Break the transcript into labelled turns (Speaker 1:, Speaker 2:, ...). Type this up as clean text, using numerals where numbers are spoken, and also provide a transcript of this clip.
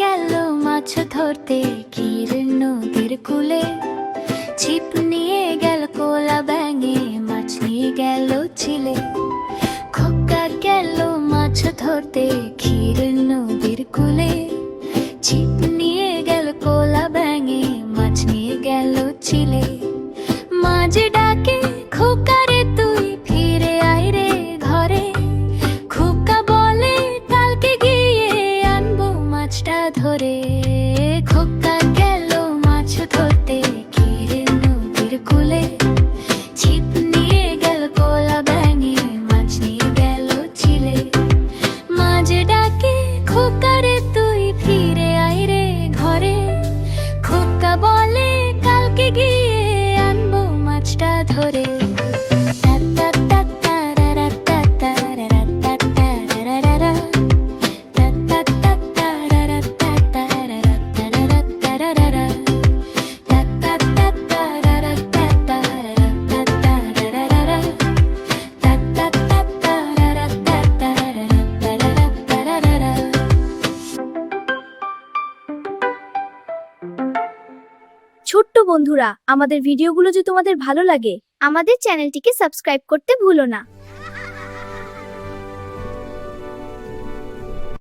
Speaker 1: গেল মাছ ধরতে ক্ষীরের নদীর কূলে, ছিপ নিয়ে গেল কোলা ব্যাঙে, মাছ নিয়ে গেল ছিলে। খোকা গেল মাছ ধরতে ক্ষীরের নদীর কূলে, ছিপ নিয়ে গেল কোলা ব্যাঙে, মাছ নিয়ে গেল ছিলে। মাঝে ডাকে খোকা রে তুই ফিরে আয় রে ঘরে, খোকা বলে কালকে গিয়ে আনবো মাছটা ধরে। খোকা গেল মাছ ধরতে ক্ষীরের নদীর কূলে, ছিপ নিয়ে গেল কোলা ব্যাঙে, মাছ নিয়ে গেল ছিলে। মাঝে ডাকে খোকা রে তুই ফিরে আয় রে ঘরে, খোকা বলে কালকে গিয়ে আনবো মাছটা ধরে।
Speaker 2: ছোট্ট বন্ধুরা, আমাদের ভিডিওগুলো যদি তোমাদের ভালো লাগে,
Speaker 3: আমাদের চ্যানেলটিকে সাবস্ক্রাইব করতে ভুলো না।